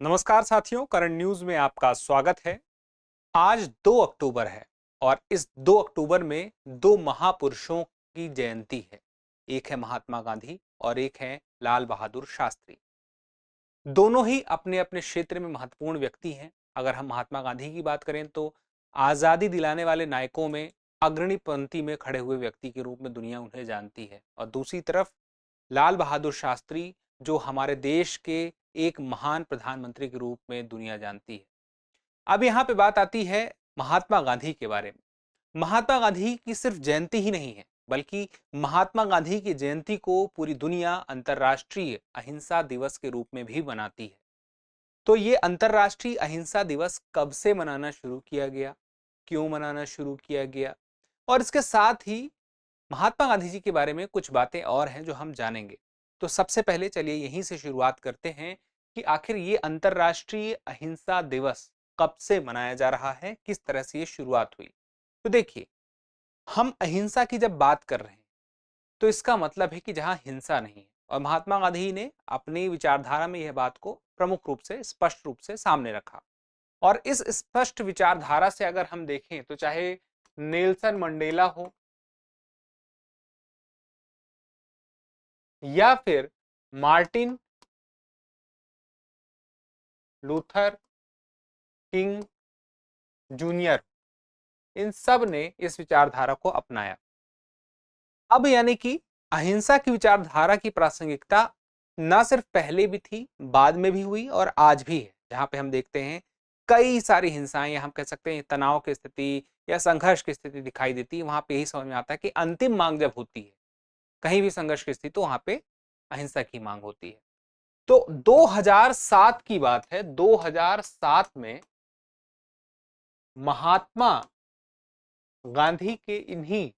नमस्कार साथियों, current news में आपका स्वागत है। आज 2 अक्टूबर है और इस 2 अक्टूबर में दो महापुरुषों की जयंती है। एक है महात्मा गांधी और एक है लाल बहादुर शास्त्री। दोनों ही अपने अपने क्षेत्र में महत्वपूर्ण व्यक्ति हैं। अगर हम महात्मा गांधी की बात करें तो आजादी दिलाने वाले नायकों में अग्रणी पंक्ति में खड़े हुए व्यक्ति के रूप में दुनिया उन्हें जानती है, और दूसरी तरफ लाल बहादुर शास्त्री जो हमारे देश के एक महान प्रधानमंत्री के रूप में दुनिया जानती है। अब यहाँ पे बात आती है महात्मा गांधी के बारे में। महात्मा गांधी की सिर्फ जयंती ही नहीं है, बल्कि महात्मा गांधी की जयंती को पूरी दुनिया अंतर्राष्ट्रीय अहिंसा दिवस के रूप में भी मनाती है। तो ये अंतर्राष्ट्रीय अहिंसा दिवस कब से मनाना शुरू किया गया, क्यों मनाना शुरू किया गया, और इसके साथ ही महात्मा गांधी जी के बारे में कुछ बातें और हैं जो हम जानेंगे। तो सबसे पहले चलिए यहीं से शुरुआत करते हैं कि आखिर ये अंतर्राष्ट्रीय अहिंसा दिवस कब से मनाया जा रहा है, किस तरह से ये शुरुआत हुई। तो देखिए, हम अहिंसा की जब बात कर रहे हैं तो इसका मतलब है कि जहां हिंसा नहीं है, और महात्मा गांधी ने अपनी विचारधारा में यह बात को प्रमुख रूप से स्पष्ट रूप से सामने रखा। और इस स्पष्ट विचारधारा से अगर हम देखें तो चाहे नेल्सन मंडेला हो या फिर मार्टिन लूथर किंग जूनियर, इन सब ने इस विचारधारा को अपनाया। अब यानी कि अहिंसा की विचारधारा की प्रासंगिकता न सिर्फ पहले भी थी, बाद में भी हुई और आज भी है। जहां पे हम देखते हैं कई सारी हिंसाएं, या हम कह सकते हैं तनाव की स्थिति या संघर्ष की स्थिति दिखाई देती है, वहां पे यही समझ में आता है कि अंतिम मांग जब होती है कहीं भी संघर्ष की स्थिति, तो वहां पे अहिंसा की मांग होती है। तो 2007 की बात है। 2007 में महात्मा गांधी के इन्हीं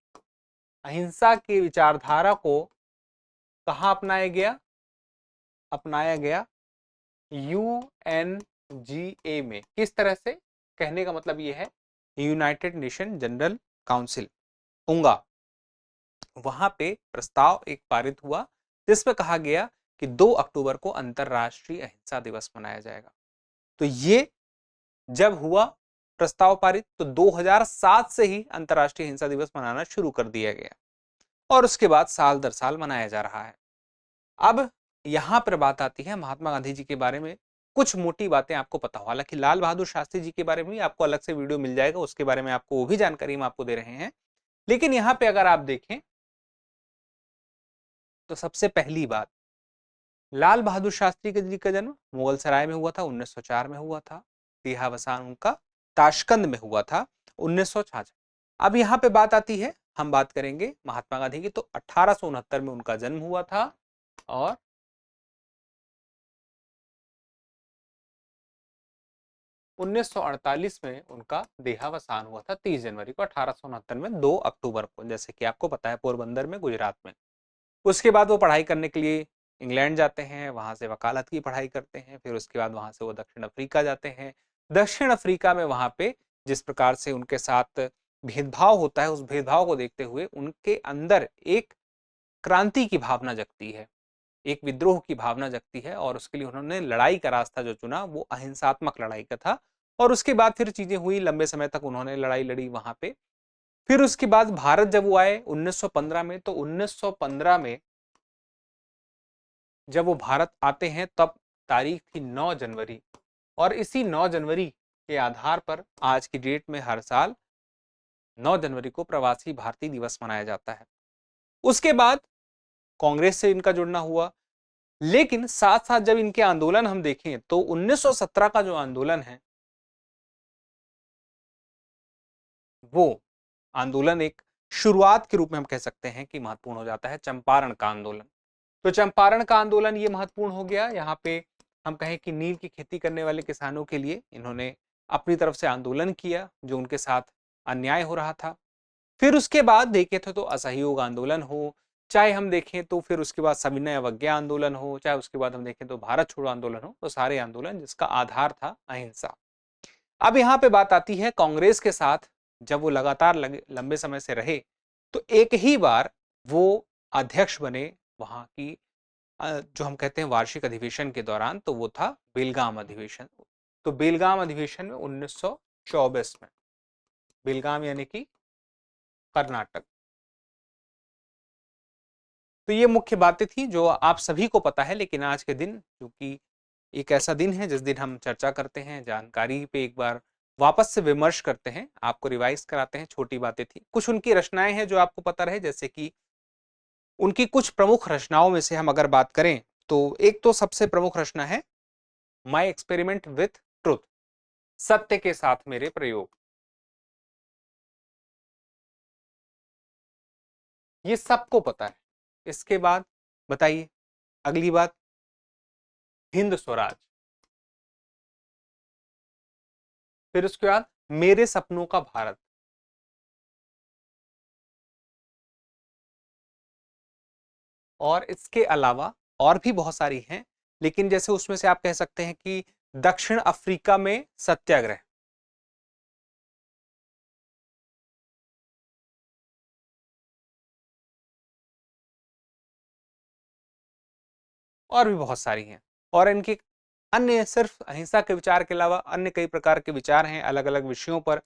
अहिंसा की विचारधारा को कहां अपनाया गया? अपनाया गया यूएनजीए में। किस तरह से? कहने का मतलब यह है यूनाइटेड नेशन जनरल काउंसिल, उंगा। वहां पे प्रस्ताव एक पारित हुआ जिसमें कहा गया कि 2 अक्टूबर को अंतरराष्ट्रीय अहिंसा दिवस मनाया जाएगा। तो ये जब हुआ प्रस्ताव पारित, तो 2007 से ही अंतरराष्ट्रीय अहिंसा दिवस मनाना शुरू कर दिया गया और उसके बाद साल दर साल मनाया जा रहा है। अब यहां पर बात आती है महात्मा गांधी जी के बारे में। कुछ मोटी बातें आपको पता हो, हालांकि लाल बहादुर शास्त्री जी के बारे में आपको अलग से वीडियो मिल जाएगा, उसके बारे में आपको वो भी जानकारी हम आपको दे रहे हैं। लेकिन यहां पे अगर आप देखें तो सबसे पहली बात, लाल बहादुर शास्त्री जी का जन्म मुगल सराय में हुआ था, 1904 में हुआ था। देहावसान उनका ताशकंद में हुआ था, 1966। अब यहाँ पे बात आती है, हम बात करेंगे महात्मा गांधी की, तो 1869 में उनका जन्म हुआ था और 1948 में उनका देहावसान हुआ था, 30 जनवरी को। 1869 में 2 अक्टूबर को, जैसे कि आपको पता है, पोरबंदर में, गुजरात में। उसके बाद वो पढ़ाई करने के लिए इंग्लैंड जाते हैं, वहां से वकालत की पढ़ाई करते हैं। फिर उसके बाद वहां से वो दक्षिण अफ्रीका जाते हैं। दक्षिण अफ्रीका में वहां पे जिस प्रकार से उनके साथ भेदभाव होता है, उस भेदभाव को देखते हुए उनके अंदर एक क्रांति की भावना जगती है, एक विद्रोह की भावना जगती है, और उसके लिए उन्होंने लड़ाई का रास्ता जो चुना वो अहिंसात्मक लड़ाई का था। और उसके बाद फिर चीजें हुई, लंबे समय तक उन्होंने लड़ाई लड़ी वहां पे। फिर उसके बाद भारत जब वो आए 1915 में, तो 1915 में जब वो भारत आते हैं तब तारीख थी 9 जनवरी, और इसी 9 जनवरी के आधार पर आज की डेट में हर साल 9 जनवरी को प्रवासी भारतीय दिवस मनाया जाता है। उसके बाद कांग्रेस से इनका जुड़ना हुआ, लेकिन साथ साथ जब इनके आंदोलन हम देखें तो 1917 का जो आंदोलन है वो आंदोलन एक शुरुआत के रूप में हम कह सकते हैं कि महत्वपूर्ण हो जाता है, चंपारण का आंदोलन। तो चंपारण का आंदोलन ये महत्वपूर्ण हो गया। यहाँ पे हम कहें कि नील की खेती करने वाले किसानों के लिए इन्होंने अपनी तरफ से आंदोलन किया जो उनके साथ अन्याय हो रहा था। फिर उसके बाद देखे थे तो असहयोग आंदोलन हो, चाहे हम देखें तो फिर उसके बाद सविनय अवज्ञा आंदोलन हो, चाहे उसके बाद हम देखें तो भारत छोड़ो आंदोलन हो, तो सारे आंदोलन जिसका आधार था अहिंसा। अब यहाँ पे बात आती है कांग्रेस के साथ, जब वो लगातार लंबे समय से रहे तो एक ही बार वो अध्यक्ष बने वहां की जो हम कहते हैं वार्षिक अधिवेशन के दौरान, तो वो था बेलगाम अधिवेशन। तो बेलगाम अधिवेशन में 1924 में, बेलगाम यानी कि कर्नाटक। तो ये मुख्य बातें थी जो आप सभी को पता है, लेकिन आज के दिन क्योंकि एक ऐसा दिन है जिस दिन हम चर्चा करते हैं, जानकारी पे एक बार वापस से विमर्श करते हैं, आपको रिवाइज कराते हैं। छोटी बातें थी, कुछ उनकी रचनाएं हैं जो आपको पता रहे, जैसे कि उनकी कुछ प्रमुख रचनाओं में से हम अगर बात करें तो एक तो सबसे प्रमुख रचना है माई एक्सपेरिमेंट विथ ट्रुथ, सत्य के साथ मेरे प्रयोग। ये सबको पता है। इसके बाद बताइए अगली बात, हिंद स्वराज। फिर उसके बाद मेरे सपनों का भारत। और इसके अलावा और भी बहुत सारी हैं, लेकिन जैसे उसमें से आप कह सकते हैं कि दक्षिण अफ्रीका में सत्याग्रह। और भी बहुत सारी हैं। और इनके अन्य सिर्फ अहिंसा के विचार के अलावा अन्य कई प्रकार के विचार हैं अलग अलग विषयों पर,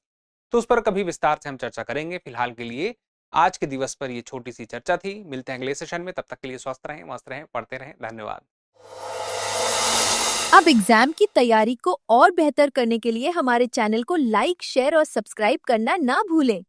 तो उस पर कभी विस्तार से हम चर्चा करेंगे। फिलहाल के लिए आज के दिवस पर ये छोटी सी चर्चा थी। मिलते हैं अगले सेशन में, तब तक के लिए स्वस्थ रहें, मस्त रहें, पढ़ते रहें। धन्यवाद। अब एग्जाम की तैयारी को और बेहतर करने के लिए हमारे चैनल को लाइक, शेयर और सब्सक्राइब करना ना भूलें।